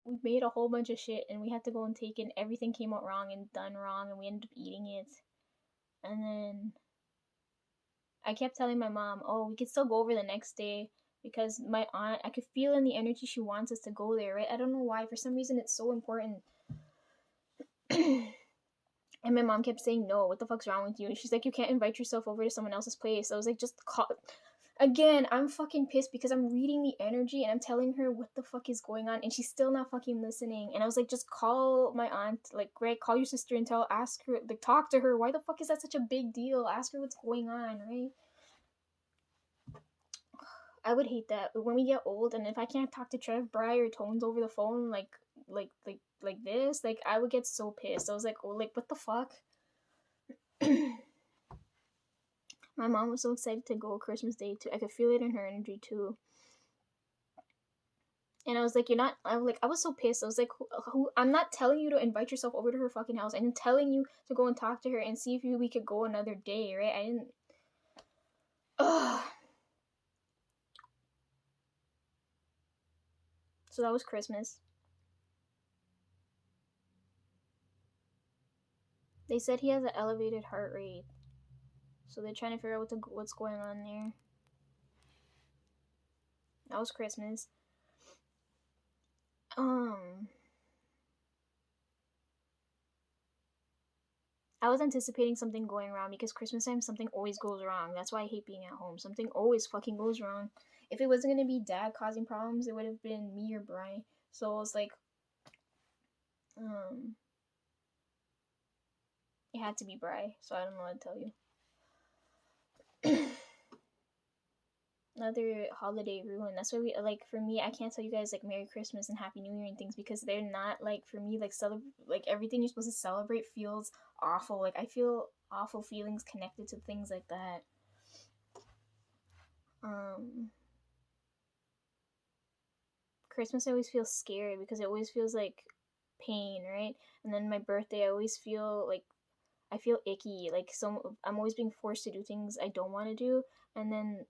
we made a whole bunch of shit and we had to go and take it. And everything came out wrong and done wrong, and we ended up eating it. And then I kept telling my mom, "Oh, we could still go over the next day." Because my aunt, I could feel in the energy she wants us to go there, right? I don't know why. For some reason, it's so important. And my mom kept saying, "No, what the fuck's wrong with you?" And she's like, "You can't invite yourself over to someone else's place." I was like, "Just call." Again, I'm fucking pissed because I'm reading the energy and I'm telling her what the fuck is going on, and she's still not fucking listening. And I was like, "Just call my aunt, like, Greg, call your sister and ask her, like, talk to her. Why the fuck is that such a big deal? Ask her what's going on, right?" I would hate that. But when we get old, and if I can't talk to Trev, Bry, or Tones over the phone, like this, like, I would get so pissed. I was like, "Oh, like, what the fuck?" My mom was so excited to go Christmas Day too. I could feel it in her energy too. And I was like, "You're not." I was so pissed. I was like, who? I'm not telling you to invite yourself over to her fucking house. I'm telling you to go and talk to her and see if we could go another day, right? I didn't. Ugh. So that was Christmas. They said he has an elevated heart rate, so they're trying to figure out what's going on there. That was Christmas. Um, I was anticipating something going wrong because Christmas time something always goes wrong. That's why I hate being at home. Something always fucking goes wrong. If it wasn't gonna be Dad causing problems, it would have been me or Brian. So it was like, um, it had to be Bry. So I don't know what to tell you. Another holiday ruin. That's why we like, for me, I can't tell you guys like Merry Christmas and Happy New Year and things because they're not like, for me, like like everything you're supposed to celebrate feels awful. Like I feel awful feelings connected to things like that. Um Christmas I always feel scared because it always feels like pain, right? And then my birthday I always feel like I feel icky, like I'm always being forced to do things I don't want to do, and then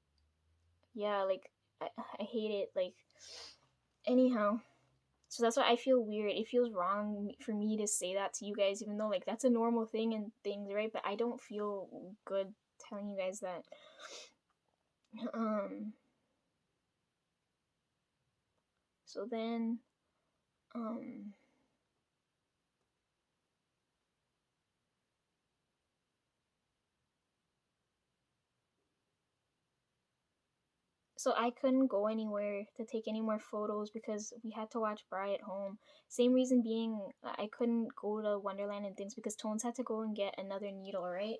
yeah, like I hate it. Like anyhow, so that's why I feel weird. It feels wrong for me to say that to you guys, even though like that's a normal thing and things, right? But I don't feel good telling you guys that. Um. So then, um. So I couldn't go anywhere to take any more photos because we had to watch Bry at home. Same reason being I couldn't go to Wonderland and things because Tones had to go and get another needle, right?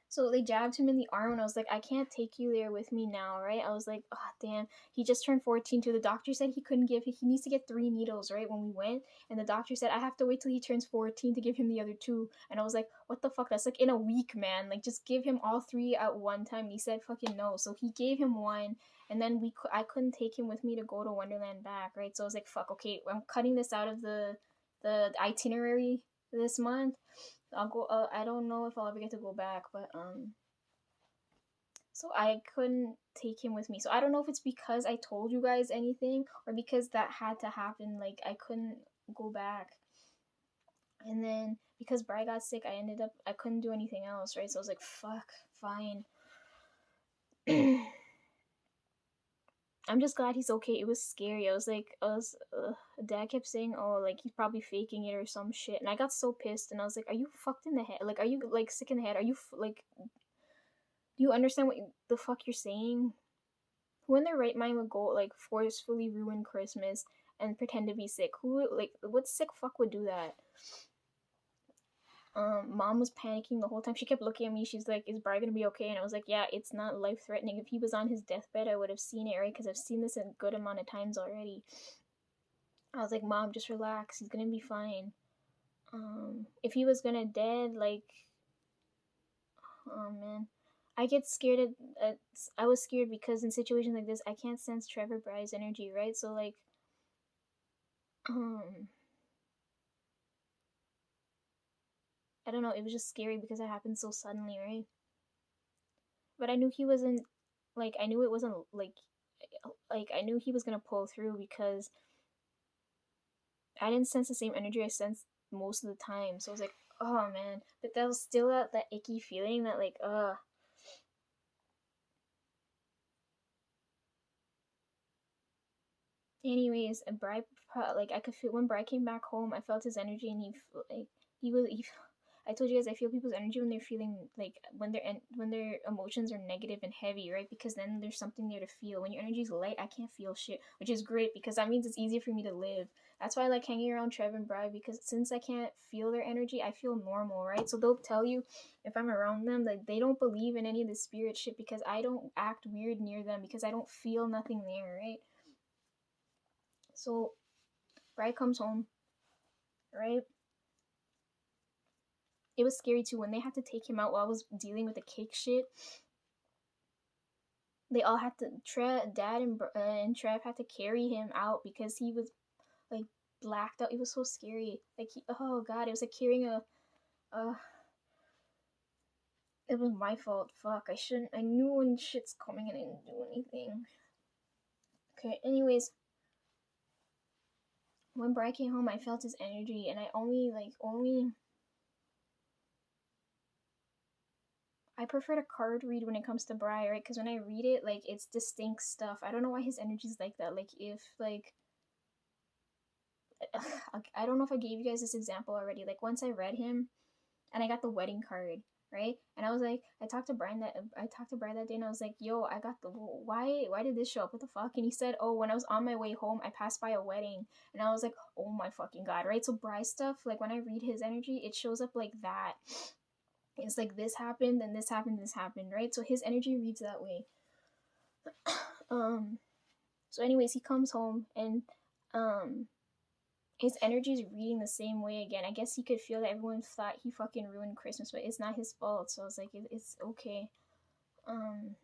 So they jabbed him in the arm, and I was like, "I can't take you there with me now, right?" I was like, "Oh, damn." He just turned 14 too. The doctor said he needs to get 3 needles, right, when we went. And the doctor said, "I have to wait till he turns 14 to give him the other two." And I was like, "What the fuck? That's like in a week, man. Like, just give him all three at one time." And he said, "Fucking no." So he gave him one. And then I couldn't take him with me to go to Wonderland back, right? So I was like, "Fuck, okay, I'm cutting this out of the itinerary this month." I'll go. I don't know if I'll ever get to go back, but so I couldn't take him with me. So I don't know if it's because I told you guys anything or because that had to happen. Like I couldn't go back, and then because Bry got sick, I couldn't do anything else, right? So I was like, fuck, fine. I'm just glad he's okay. It was scary. Dad kept saying, "Oh, like he's probably faking it or some shit," and I got so pissed. And I was like, "Are you fucked in the head? Like, are you like sick in the head? Are you like, do you understand the fuck you're saying?" Who in their right mind would go like forcefully ruin Christmas and pretend to be sick? Who like what sick fuck would do that? Mom was panicking the whole time. She kept looking at me. She's like, "Is Bri gonna be okay?" And I was like, "Yeah, it's not life threatening. If he was on his deathbed, I would have seen it, right? Because I've seen this a good amount of times already." I was like, "Mom, just relax. He's gonna be fine." If he was gonna dead, like, oh man, I get scared I was scared because in situations like this, I can't sense Trevor Bry's energy, right? So like, um, I don't know. It was just scary because it happened so suddenly, right? But I knew he wasn't like I knew it wasn't like I knew he was gonna pull through because I didn't sense the same energy I sensed most of the time. So I was like, oh man. But that was still that icky feeling that like, Anyways, and Bri, like I could feel when Bri came back home, I felt his energy, and like he was. I told you guys I feel people's energy when they're feeling like when their emotions are negative and heavy, right? Because then there's something there to feel. When your energy's light, I can't feel shit, which is great because that means it's easier for me to live. That's why I like hanging around Trev and Bri, because since I can't feel their energy, I feel normal, right? So they'll tell you if I'm around them that they don't believe in any of the spirit shit because I don't act weird near them because I don't feel nothing there, right? So Bri comes home, right? It was scary too when they had to take him out while I was dealing with the cake shit. They all had to Dad and Trev had to carry him out because he was like blacked out. It was so scary. Like oh god, it was like carrying uh it was my fault. Fuck, I shouldn't. I knew when shit's coming and I didn't do anything. Okay, anyways, when Bri came home, I felt his energy, and I only I prefer to card read when it comes to Bri, right? Because when I read it, like it's distinct stuff. I don't know why his energy's like that. Like if like I don't know if I gave you guys this example already. Like once I read him, and I got the wedding card, right? And I was like, I talked to Brian that day, and I was like, yo, I got the why did this show up? What the fuck? And he said, oh, when I was on my way home, I passed by a wedding, and I was like, oh my fucking god, right? So Bri stuff, like when I read his energy, it shows up like that. It's like this happened, then this happened, this happened, right? So his energy reads that way. So anyways, he comes home and his energy is reading the same way again. I guess he could feel that everyone thought he fucking ruined Christmas, but it's not his fault. So I was like, it's okay. Um,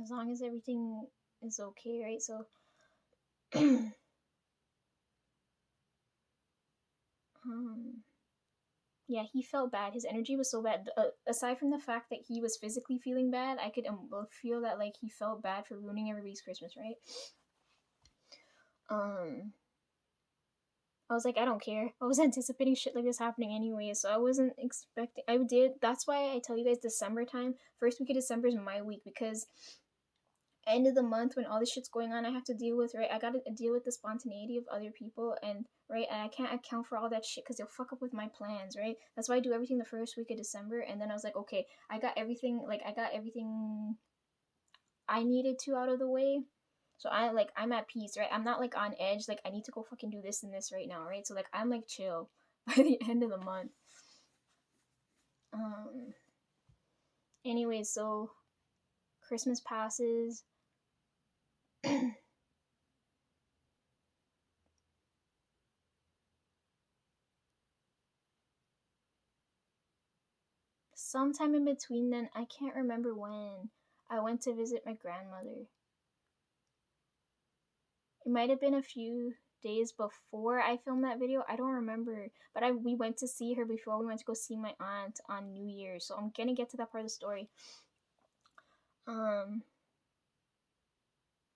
as long as everything is okay, right? So, yeah, he felt bad. His energy was so bad. Aside from the fact that he was physically feeling bad, I could feel that like he felt bad for ruining everybody's Christmas, right? I was like, I don't care. I was anticipating shit like this happening anyway, so I wasn't expecting. I did. That's why I tell you guys December time. First week of December is my week because end of the month when all this shit's going on, I have to deal with, right? I gotta deal with the spontaneity of other people, and right, and I can't account for all that shit because they'll fuck up with my plans, right? That's why I do everything the first week of December, and then I was like, okay, I got everything I needed to out of the way. So I'm at peace, right? I'm not like on edge, like I need to go fucking do this and this right now, right? So like I'm like chill by the end of the month. Um Anyways, so Christmas passes. Sometime in between then, I can't remember when, I went to visit my grandmother. It might have been a few days before I filmed that video. I don't remember, but we went to see her before we went to go see my aunt on New Year's. So I'm gonna get to that part of the story. Um.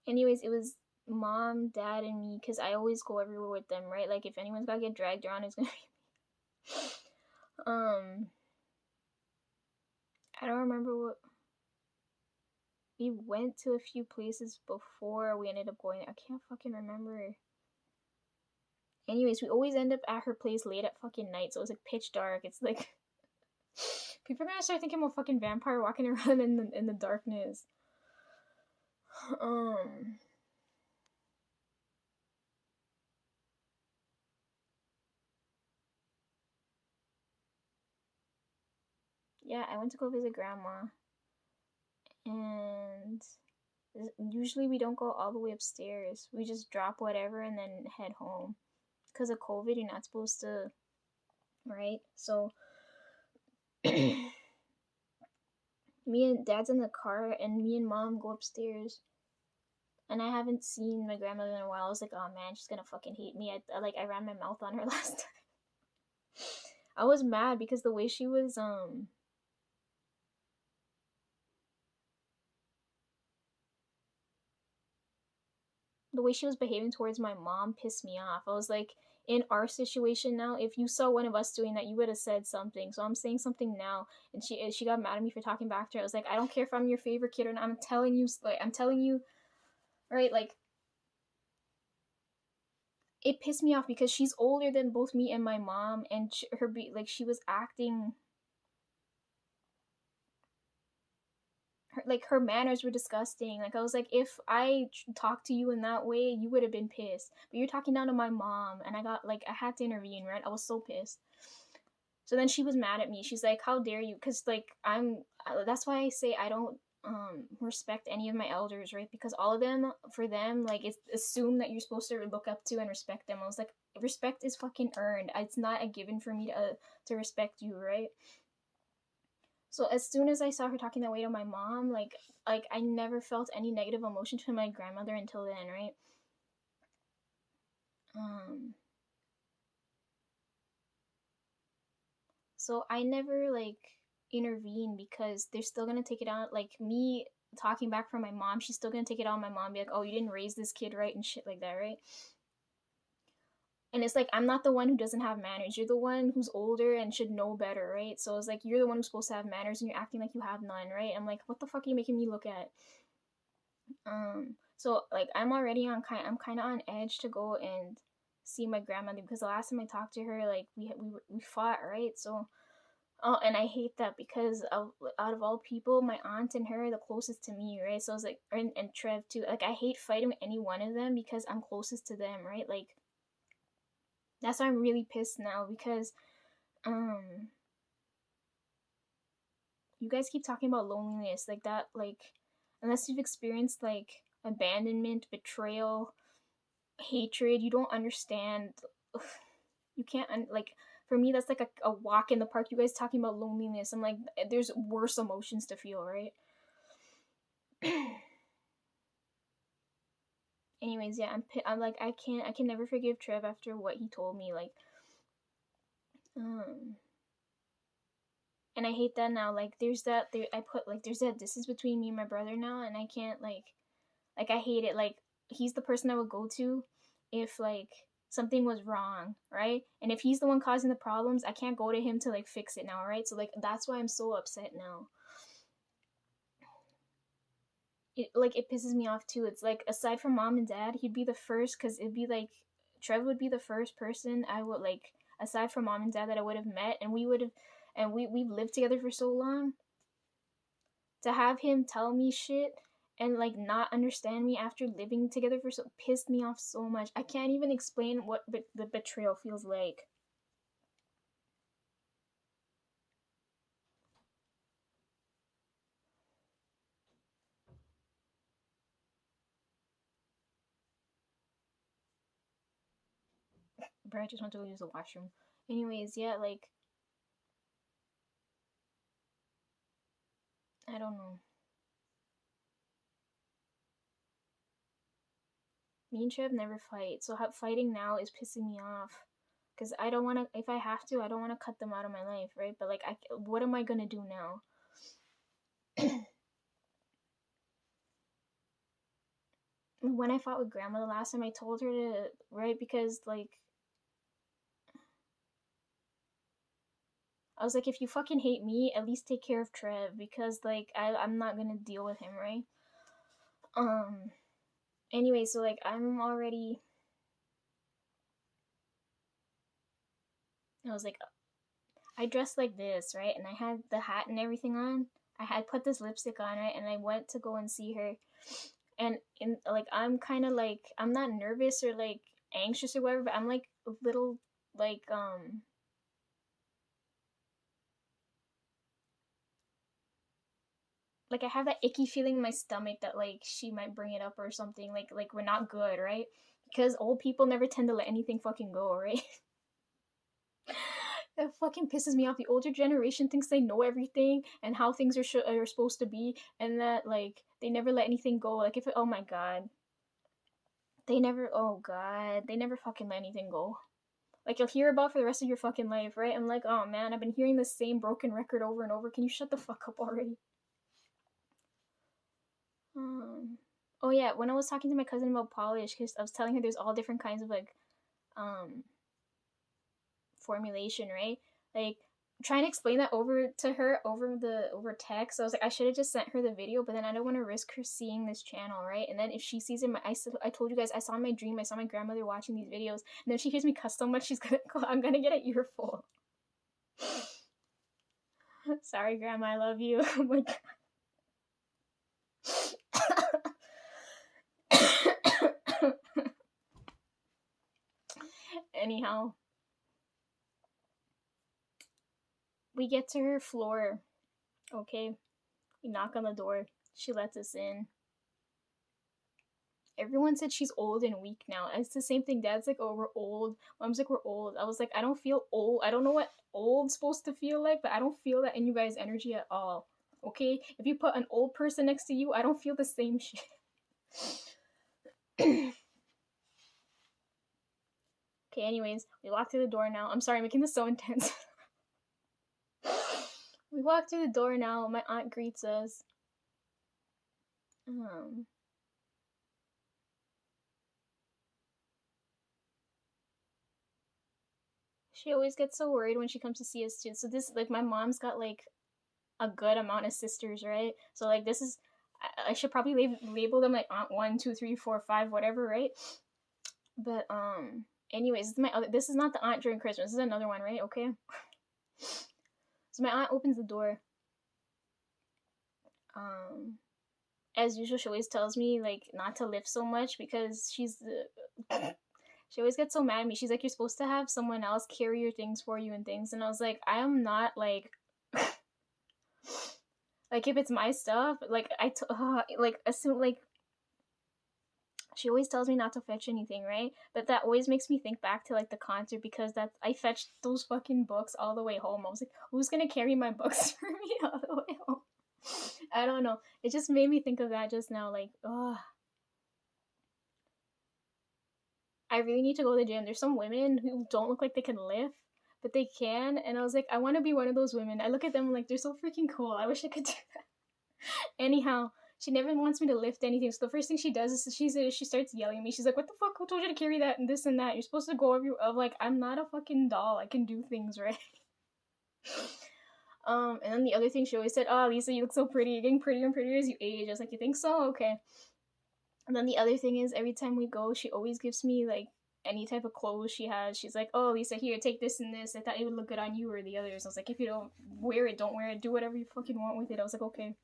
Anyways, it was mom, dad, and me because I always go everywhere with them, right? Like if anyone's gotta get dragged around, it's gonna be me. I don't remember what we went to a few places before we ended up going. I can't fucking remember. Anyways, we always end up at her place late at fucking night, so it's like pitch dark. It's like people are gonna start thinking I'm a fucking vampire walking around in the darkness. Yeah, I went to go visit grandma, and usually we don't go all the way upstairs. We just drop whatever and then head home. Because of COVID, you're not supposed to, right? So me and dad's in the car, and me and mom go upstairs. And I haven't seen my grandmother in a while. I was like, oh man, she's gonna fucking hate me. I ran my mouth on her last time. I was mad because the way she was the way she was behaving towards my mom pissed me off. I was like, in our situation now, if you saw one of us doing that, you would have said something. So I'm saying something now, and she got mad at me for talking back to her. I was like, I don't care if I'm your favorite kid or not. I'm telling you, right? Like, it pissed me off because she's older than both me and my mom, and she was acting her manners were disgusting. Like I was like, if I talked to you in that way, you would have been pissed. But you're talking down to my mom, and I had to intervene, right? I was so pissed. So then she was mad at me. She's like, "How dare you?" Because like that's why I say I don't respect any of my elders, right? Because all of them, for them, like it's assumed that you're supposed to look up to and respect them. I was like, respect is fucking earned. It's not a given for me to respect you, right? So as soon as I saw her talking that way to my mom, like I never felt any negative emotion to my grandmother until then, right? Um so I never like intervene because they're still gonna take it out. Like me talking back from my mom, she's still gonna take it out on my mom, be like, "Oh, you didn't raise this kid right," and shit like that, right? And it's like I'm not the one who doesn't have manners. You're the one who's older and should know better, right? So it's like you're the one who's supposed to have manners and you're acting like you have none, right? I'm like, what the fuck are you making me look at? So like I'm kind of on edge to go and see my grandmother because the last time I talked to her, like we fought, right? So oh, and I hate that because out of all people, my aunt and her are the closest to me, right? So I was like, and Trev too. Like I hate fighting with any one of them because I'm closest to them, right? Like that's why I'm really pissed now because um you guys keep talking about loneliness like that, like unless you've experienced like abandonment, betrayal, hatred, you don't understand. You can't like for me that's like a walk in the park. You guys talking about loneliness, I'm like there's worse emotions to feel, right? Anyways, yeah, I'm like I can never forgive Trev after what he told me, like um and I hate that now. Like there's that there I put like there's that distance between me and my brother now, and I can't like I hate it. Like he's the person I would go to if like something was wrong, right? And if he's the one causing the problems, I can't go to him to like fix it now, right? So like that's why I'm so upset now. It pisses me off too. It's like aside from mom and dad, he'd be the first because it'd be like Trev would be the first person I would like aside from mom and dad that I would have met, and we've lived together for so long. To have him tell me shit and like not understand me after living together for so pissed me off so much. I can't even explain what the betrayal feels like. But I just want to go use the washroom. Anyways, yeah, like I don't know. Me and Trev never fight, so fighting now is pissing me off. Cause I don't want to. If I have to, I don't want to cut them out of my life, right? But like, what am I gonna do now? When I fought with grandma the last time, I told her to right because like I was like, if you fucking hate me, at least take care of Trev because like I'm not gonna deal with him, right? Um. Anyway, so like I'm already. I was like, I dressed like this, right? And I had the hat and everything on. I had put this lipstick on, right? And I went to go and see her, and in like I'm kind of like I'm not nervous or like anxious or whatever, but I'm like a little like like I have that icky feeling in my stomach that like she might bring it up or something. Like we're not good, right? Because old people never tend to let anything fucking go, right? That fucking pisses me off. The older generation thinks they know everything and how things are supposed to be, and that like they never let anything go. Like if it, oh my god, they never. Oh god, they never fucking let anything go. Like you'll hear about for the rest of your fucking life, right? I'm like, oh man, I've been hearing the same broken record over and over. Can you shut the fuck up already? Um, Oh yeah, when I was talking to my cousin about polish, because I was telling her there's all different kinds of like um formulation, right? Like trying to explain that over to her over text. I was like, I should have just sent her the video, but then I don't want to risk her seeing this channel, right? And then if she sees it, I told you guys I saw in my dream, I saw my grandmother watching these videos, and then she hears me cuss so much, she's gonna I'm gonna get an earful. Sorry, grandma, I love you. Oh my god. Anyhow, we get to her floor. Okay, we knock on the door. She lets us in. Everyone said she's old and weak now. And it's the same thing. Dad's like, oh, we're old. Mom's like, we're old. I was like, I don't feel old. I don't know what old's supposed to feel like, but I don't feel that in you guys' energy at all. Okay? If you put an old person next to you, I don't feel the same shit. Okay, anyways, we walk through the door now. I'm sorry, I'm making this so intense. We walk through the door now. My aunt greets us. She always gets so worried when she comes to see us too. So this, like, my mom's got like a good amount of sisters, right? So like this is, I should probably label them like aunt 1, 2, 3, 4, 5, whatever, right? But anyways, this is not the aunt during Christmas. This is another one, right? Okay. So my aunt opens the door. As usual, she always tells me like not to lift so much because she always gets so mad at me. She's like, you're supposed to have someone else carry your things for you and things, and I was like, I am not like like if it's my stuff, like like assume like she always tells me not to fetch anything, right? But that always makes me think back to like the concert because I fetched those fucking books all the way home. I was like, who's gonna carry my books for me all the way home? I don't know. It just made me think of that just now. Like, oh, I really need to go to the gym. There's some women who don't look like they can lift, but they can. And I was like, I want to be one of those women. I look at them like they're so freaking cool. I wish I could do that. Anyhow, she never wants me to lift anything. So the first thing she does is she starts yelling at me. She's like, "What the fuck? Who told you to carry that and this and that? You're supposed to go over your." I'm like, I'm not a fucking doll. I can do things, right? And then the other thing she always said, "Oh, Lisa, you look so pretty. You're getting prettier and prettier as you age." I was like, "You think so? Okay." And then the other thing is, every time we go, she always gives me like any type of clothes she has. She's like, "Oh, Lisa, here, take this and this. I thought it would look good on you or the others." I was like, "If you don't wear it, don't wear it. Do whatever you fucking want with it." I was like, "Okay."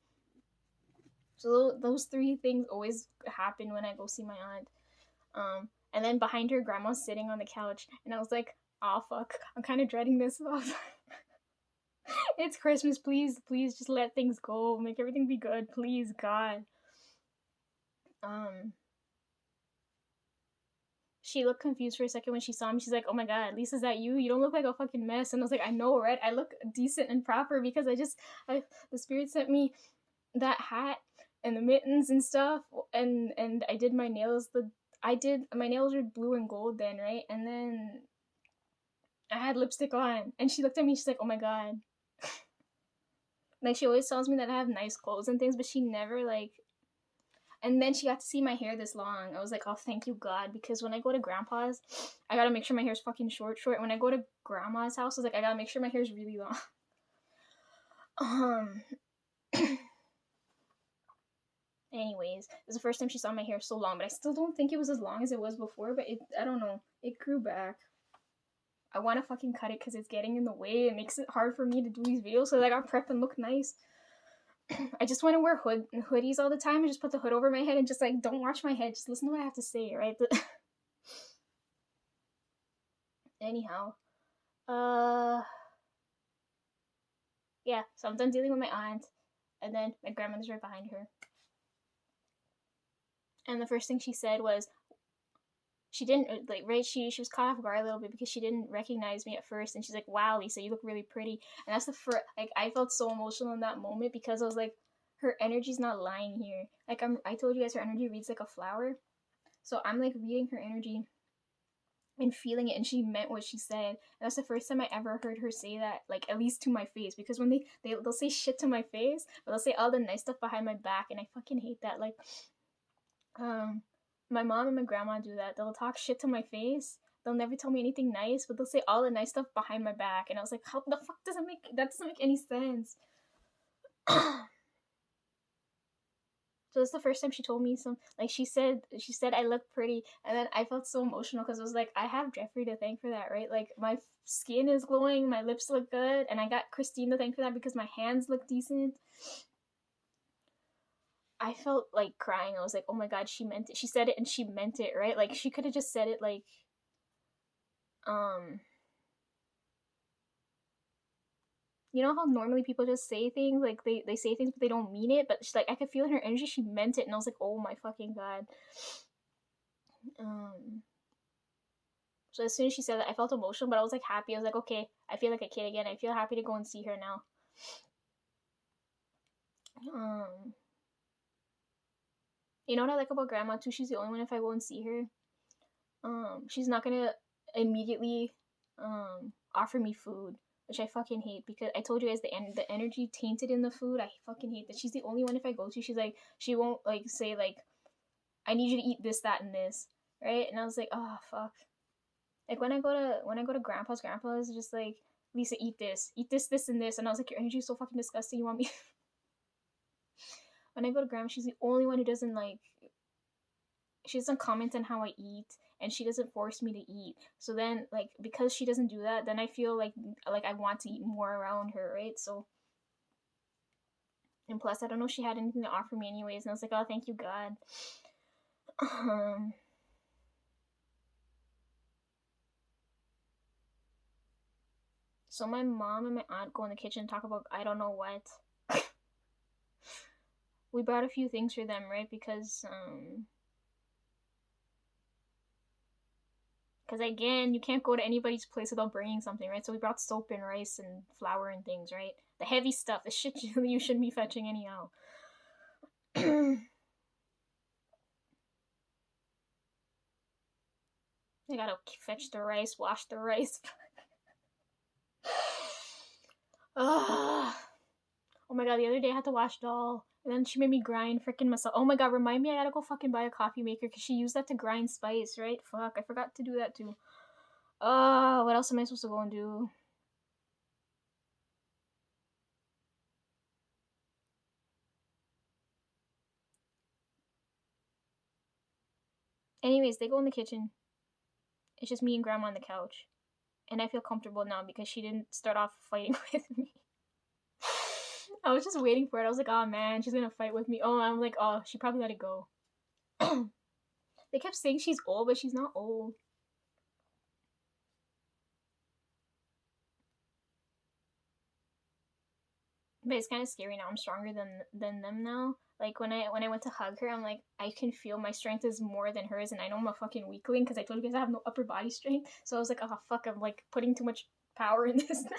So those three things always happen when I go see my aunt. And then behind her, grandma's sitting on the couch, and I was like, "Oh fuck, I'm kind of dreading this." It's Christmas, please, please, just let things go, make everything be good, please, God. Um, she looked confused for a second when she saw me. She's like, "Oh my God, Lisa, is that you? You don't look like a fucking mess." And I was like, "I know, right? I look decent and proper because the spirit sent me that hat and the mittens and stuff, and I did my nails. I did my nails were blue and gold then, right? And then I had lipstick on, and she looked at me. She's like, "Oh my God." Like she always tells me that I have nice clothes and things, but she never like. And then she got to see my hair this long. I was like, "Oh, thank you God," because when I go to Grandpa's, I gotta make sure my hair's fucking short. When I go to Grandma's house, I was like, I gotta make sure my hair's really long. Um. Anyways, it was the first time she saw my hair so long, but I still don't think it was as long as it was before. But I don't know, it grew back. I want to fucking cut it because it's getting in the way. It makes it hard for me to do these videos so that I got prep and look nice. I just want to wear hoodies all the time and just put the hood over my head and just like don't wash my head. Just listen to what I have to say, right? Anyhow, yeah. So I'm done dealing with my aunt, and then my grandmother's right behind her. And the first thing she said was, she didn't like, right, she was caught off guard a little bit because she didn't recognize me at first, and she's like, "Wow, Lisa, you look really pretty." And that's the first, like, I felt so emotional in that moment because I was like, her energy's not lying here. Like, I told you guys, her energy reads like a flower, so I'm like reading her energy and feeling it, and she meant what she said. And that's the first time I ever heard her say that, like, at least to my face, because when they'll say shit to my face, but they'll say all the nice stuff behind my back, and I fucking hate that. Like, Um, my mom and my grandma do that. They'll talk shit to my face. They'll never tell me anything nice, but they'll say all the nice stuff behind my back. And I was like, how the fuck doesn't make any sense. So it's the first time she told me some, like, she said I look pretty, and then I felt so emotional because it was like, I have Jeffrey to thank for that, right? Like, my skin is glowing, my lips look good, and I got Christine to thank for that because my hands look decent. I felt like crying. I was like, oh my god, she meant it. She said it and she meant it, right? Like, she could have just said it like, um, you know how normally people just say things, like they say things but they don't mean it, but she's like, I could feel in her energy she meant it, and I was like, oh my fucking god. Um, so as soon as she said that, I felt emotional, but I was like happy. I was like, okay, I feel like a kid again. I feel happy to go and see her now. Um, you know what I like about grandma too? She's the only one, if I go and see her, she's not gonna immediately offer me food, which I fucking hate because I told you guys the energy tainted in the food. I fucking hate that. She's the only one, if I go to, she's like, she won't like say like, I need you to eat this, that, and this, right? And I was like, oh fuck. Like when I go to grandpa's just like, Lisa, eat this, and this, and I was like, your energy is so fucking disgusting. You want me? When I go to grandma, she's the only one who doesn't like. She doesn't comment on how I eat, and she doesn't force me to eat. So then, like, because she doesn't do that, then I feel like I want to eat more around her, right? So, and plus, I don't know if she had anything to offer me anyways, and I was like, oh, thank you, God. Um, so my mom and my aunt go in the kitchen and talk about I don't know what. We brought a few things for them, right? Because again, you can't go to anybody's place without bringing something, right? So we brought soap and rice and flour and things, right? The heavy stuff, the shit you shouldn't be fetching anyhow. I gotta fetch the rice, wash the rice. Ugh. Oh my god, the other day I had to wash dal. And then she made me grind freaking myself. Oh my god, remind me I gotta go fucking buy a coffee maker because she used that to grind spice, right? Fuck, I forgot to do that too. What else am I supposed to go and do? Anyways, they go in the kitchen. It's just me and grandma on the couch. And I feel comfortable now because she didn't start off fighting with me. I was just waiting for it. I was like, oh man, she's gonna fight with me. Oh, I'm like, oh, she probably let it go. They kept saying she's old, but she's not old. But it's kind of scary now. I'm stronger than them now. Like when I went to hug her, I'm like, I can feel my strength is more than hers, and I know I'm a fucking weakling because I told you guys I have no upper body strength. So I was like, oh fuck, I'm like putting too much power in this now.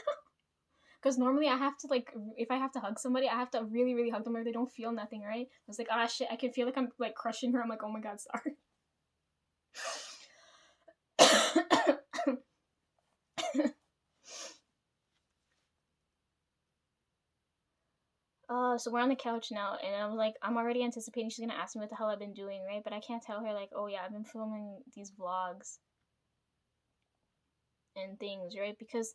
Because normally I have to like, if I have to hug somebody, I have to really really hug them or they don't feel nothing, right? I was like, ah shit, I can feel like I'm like crushing her. I'm like, oh my god, sorry. So we're on the couch now, and I'm like, I'm already anticipating she's gonna ask me what the hell I've been doing, right? But I can't tell her like, oh yeah, I've been filming these vlogs and things, right? Because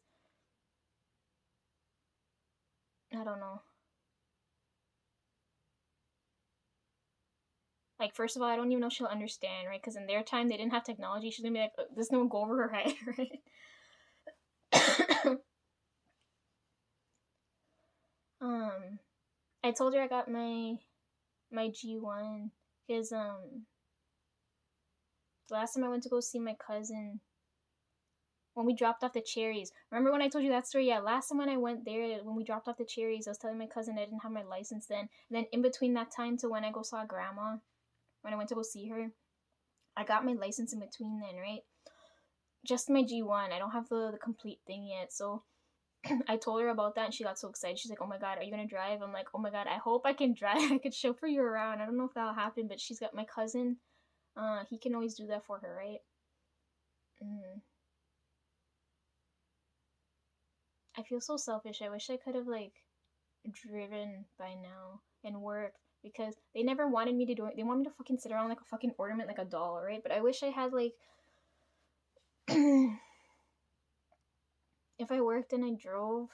I don't know. Like, first of all, I don't even know if she'll understand, right? Because in their time, they didn't have technology. She's gonna be like, this is gonna go over her head, right? um, I told her I got my G1 because last time I went to go see my cousin when we dropped off the cherries. Remember when I told you that story? Yeah, last time when I went there, when we dropped off the cherries, I was telling my cousin I didn't have my license then. And then in between that time to when I go saw grandma, when I went to go see her, I got my license in between then, right? Just my G1. I don't have the complete thing yet. So I told her about that and she got so excited. She's like, oh my god, are you gonna drive? I'm like, oh my god, I hope I can drive. I could chauffeur you around. I don't know if that'll happen, but she's got my cousin. He can always do that for her, right? Mm. I feel so selfish. I wish I could have like driven by now and worked. because they never wanted me to do it. They want me to fucking sit around like a fucking ornament, like a doll, right? But I wish I had like, if I worked and I drove,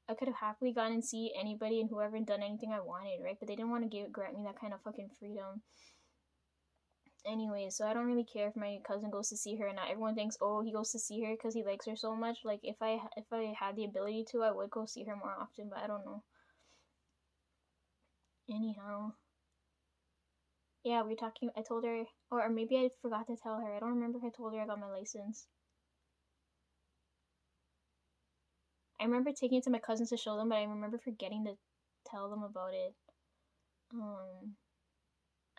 I could have happily gone and see anybody and whoever and done anything I wanted, right? But they didn't want to grant me that kind of fucking freedom. Anyway, so I don't really care if my cousin goes to see her or not. Everyone thinks, oh, he goes to see her because he likes her so much. Like if I had the ability to, I would go see her more often, but I don't know. Anyhow, yeah, we were talking. I told her, or maybe I forgot to tell her. I don't remember if I told her I got my license. I remember taking it to my cousins to show them, but I remember forgetting to tell them about it.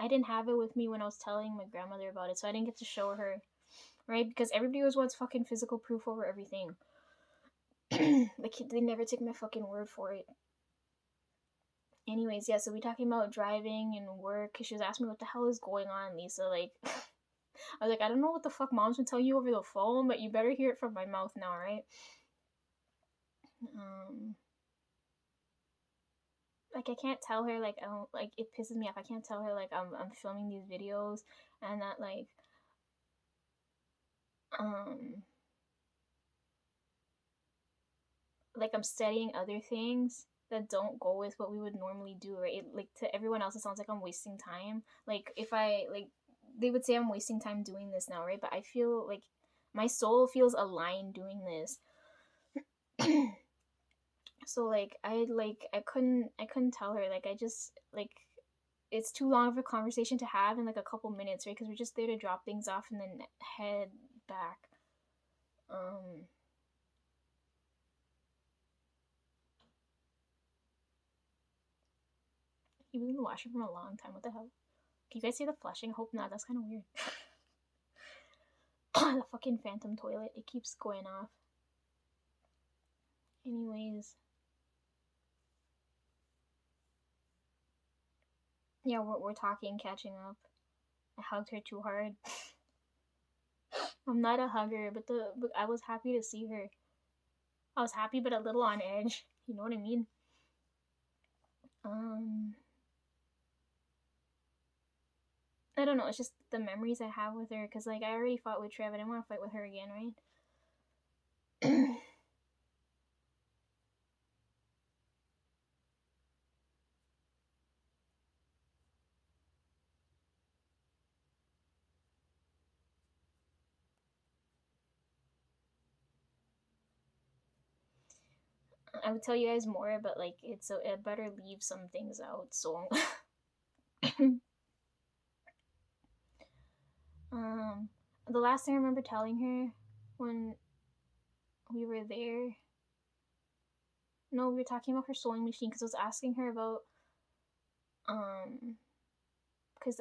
I didn't have it with me when I was telling my grandmother about it, so I didn't get to show her, right? Because everybody always wants fucking physical proof over everything. Like they never take my fucking word for it. Anyways, yeah, so we talking about driving and work, because she was asking me what the hell is going on, Lisa. Like, I was like, I don't know what the fuck mom's been telling you over the phone, but you better hear it from my mouth now, right? Like I can't tell her like I don't, like it pisses me off. I can't tell her like I'm filming these videos and that um like I'm studying other things that don't go with what we would normally do, right? Like to everyone else it sounds like I'm wasting time. Like if I like they would say I'm wasting time doing this now, right? But I feel like my soul feels aligned doing this. So I couldn't tell her, like I just like it's too long of a conversation to have in like a couple minutes, right? Because we're just there to drop things off and then head back. um he was in the washroom for a long time. What the hell? Can you guys see the flushing? I hope not. That's kind of weird. The fucking phantom toilet, it keeps going off. Anyways, yeah, we're talking, catching up. I hugged her too hard. I'm not a hugger, but I was happy to see her. I was happy, but a little on edge. You know what I mean? Um, I don't know. It's just the memories I have with her. Cause like I already fought with Trev. I didn't want to fight with her again, right? I would tell you guys more, but like I better leave some things out. So, um, the last thing I remember telling her when we were there, no, we were talking about her sewing machine because I was asking her about because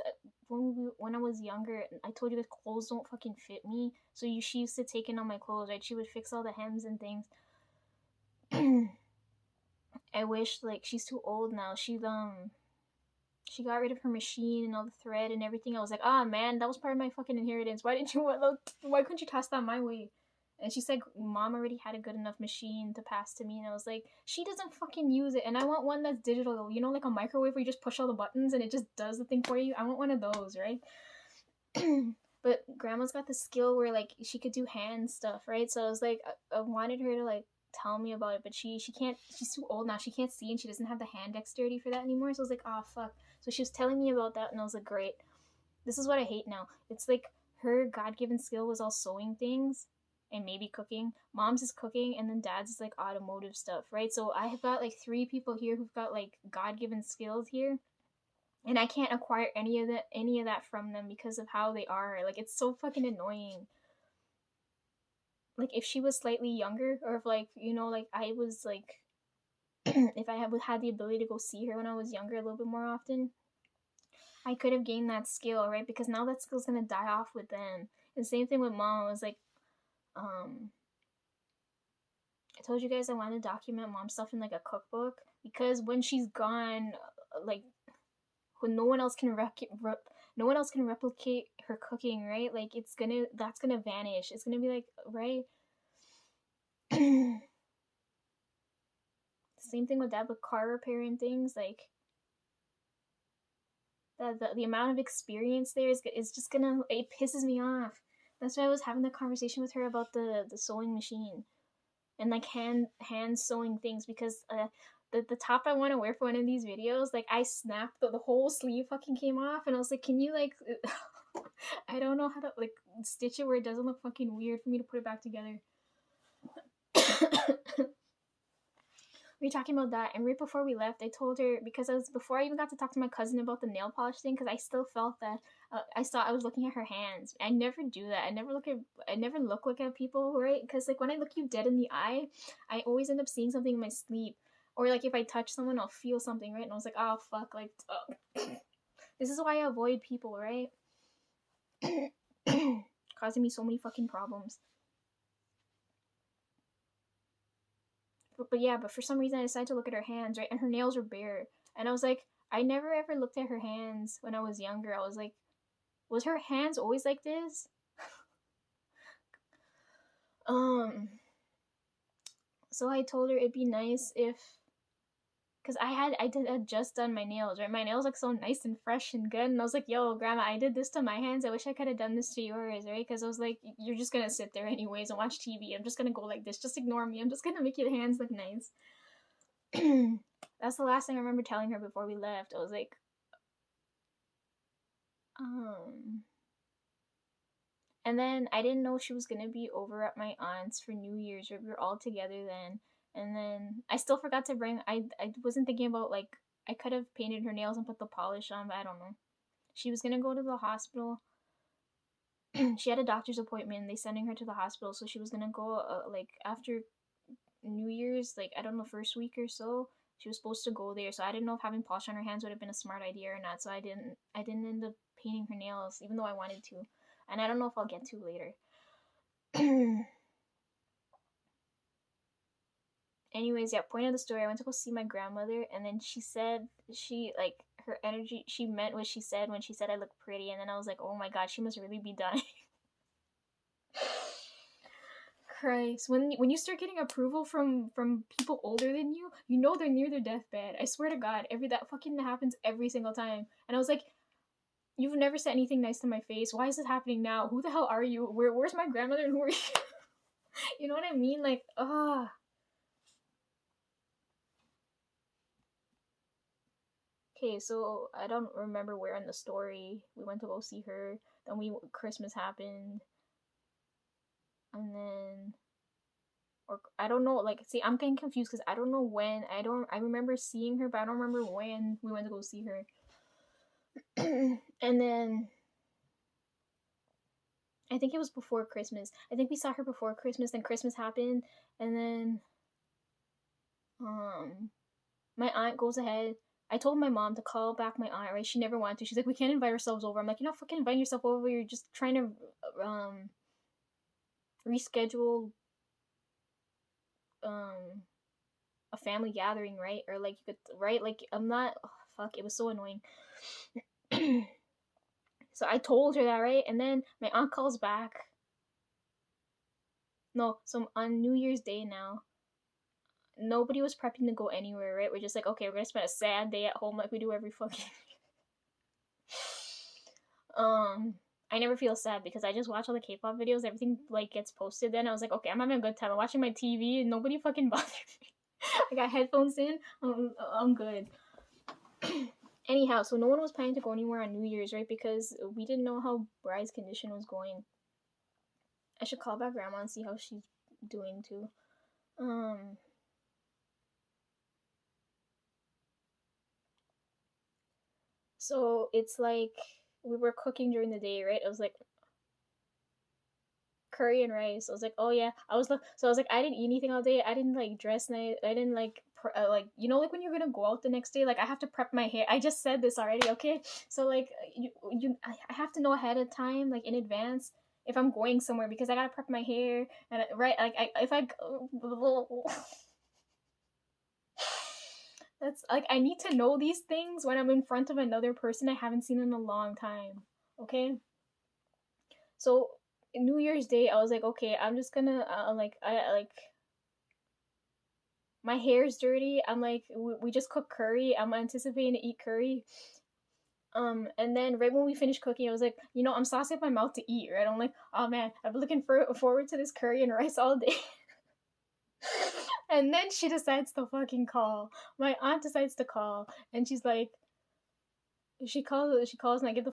when I was younger, I told you the clothes don't fucking fit me. So she used to take in all my clothes, right? She would fix all the hems and things. I wish like she's too old now. She got rid of her machine and all the thread and everything. I was like, ah, man, that was part of my fucking inheritance. Why couldn't you toss that my way? And she said, Mom already had a good enough machine to pass to me. And I was like, she doesn't fucking use it. And I want one that's digital, you know, like a microwave where you just push all the buttons and it just does the thing for you. I want one of those, right? But grandma's got the skill where like she could do hand stuff, right? So I was like, I wanted her to like tell me about it, but she can't. She's too old now. She can't see and she doesn't have the hand dexterity for that anymore. So I was like, oh fuck. So she was telling me about that, and I was like, great. This is what I hate now. It's like her God given skill was all sewing things and maybe cooking. Mom's is cooking, and then dad's is like automotive stuff, right? So I have got like 3 people here who've got like God given skills here, and I can't acquire any of that from them because of how they are. Like it's so fucking annoying. Like if she was slightly younger, or if like like I was like if I had the ability to go see her when I was younger a little bit more often, I could have gained that skill, right? Because now that skill's gonna die off with them. And same thing with mom. I was like, um, I told you guys I want to document mom stuff in like a cookbook because when she's gone, like when no one else can replicate her cooking, right? Like that's gonna vanish. It's gonna be like, right? Same thing with dad with car repair and things. Like the amount of experience there is just gonna, it pisses me off. That's why I was having the conversation with her about the sewing machine and like hand sewing things, because the top I want to wear for one of these videos, like I snapped the whole sleeve fucking came off, and I was like, can you like I don't know how to like stitch it where it doesn't look fucking weird for me to put it back together. We were talking about that, and right before we left, I told her, because I was, before I even got to talk to my cousin about the nail polish thing, because I still felt that I was looking at her hands. I never do that. I never look at people, right? Because like when I look you dead in the eye, I always end up seeing something in my sleep, or like if I touch someone, I'll feel something, right? And I was like, oh fuck, like this is why I avoid people, right? Causing me so many fucking problems. But yeah, but for some reason I decided to look at her hands, right? And her nails were bare. And I was like, I never ever looked at her hands when I was younger. I was like, was her hands always like this? um so I told her it'd be nice if, because I had just done my nails, right? My nails look so nice and fresh and good, and I was like, yo grandma, I did this to my hands, I wish I could have done this to yours, right? Because I was like, you're just gonna sit there anyways and watch TV, I'm just gonna go like this, just ignore me, I'm just gonna make your hands look nice. That's the last thing I remember telling her before we left. I was like, and then I didn't know she was gonna be over at my aunt's for New Year's. We were all together then, and then I still forgot to bring. I wasn't thinking about like I could have painted her nails and put the polish on, but I don't know. She was gonna go to the hospital. She had a doctor's appointment. They sending her to the hospital, so she was gonna go like after New Year's, like I don't know, first week or so. She was supposed to go there, so I didn't know if having polish on her hands would have been a smart idea or not. So I didn't end up painting her nails, even though I wanted to, and I don't know if I'll get to later. Anyways, yeah, point of the story, I went to go see my grandmother, and then she said, she like her energy, she meant what she said when she said I look pretty, and then I was like, oh my god, she must really be dying. Christ, when you start getting approval from people older than you know they're near their deathbed. I swear to God, that fucking happens every single time. And I was like, you've never said anything nice to my face. Why is this happening now? Who the hell are you? Where's my grandmother and who are you? You know what I mean? Like, ah. Okay, so I don't remember where in the story we went to go see her. Then Christmas happened, and then, or I don't know. Like, see, I'm getting confused because I don't know when. I remember seeing her, but I don't remember when we went to go see her. And then I think it was before Christmas. I think we saw her before Christmas. Then Christmas happened, and then my aunt goes ahead. I told my mom to call back my aunt, right? She never wanted to. She's like, we can't invite ourselves over. I'm like, you're not fucking inviting yourself over. You're just trying to reschedule a family gathering, right? Or like you could, right? Like I'm not. Oh, fuck, it was so annoying. So I told her that, right? And then my aunt calls back. No, so on New Year's Day now, nobody was prepping to go anywhere, right? We're just like, okay, we're gonna spend a sad day at home like we do every fucking. I never feel sad because I just watch all the K-pop videos. Everything like gets posted. Then I was like, okay, I'm having a good time. I'm watching my TV and nobody fucking bothered me. I got headphones in. I'm good. Anyhow, so no one was planning to go anywhere on New Year's, right? Because we didn't know how Bride's condition was going. I should call back Grandma and see how she's doing too. So it's like we were cooking during the day, right? It was like curry and rice. I was like, oh yeah. So I was like, I didn't eat anything all day. I didn't like dress nice. I didn't like like like when you're gonna go out the next day. Like I have to prep my hair. I just said this already, okay? So like I have to know ahead of time, like in advance, if I'm going somewhere because I gotta prep my hair and right. Like if I that's like I need to know these things when I'm in front of another person I haven't seen in a long time. Okay, so New Year's Day, I was like, okay, I'm just gonna I like my hair's dirty. I'm like, we just cooked curry. I'm anticipating to eat curry. And then right when we finished cooking, I was like, I'm saucing up my mouth to eat, right? I'm like, oh man, I've been looking forward to this curry and rice all day. And then she decides to fucking call. My aunt decides to call, and she's like, she calls and I get the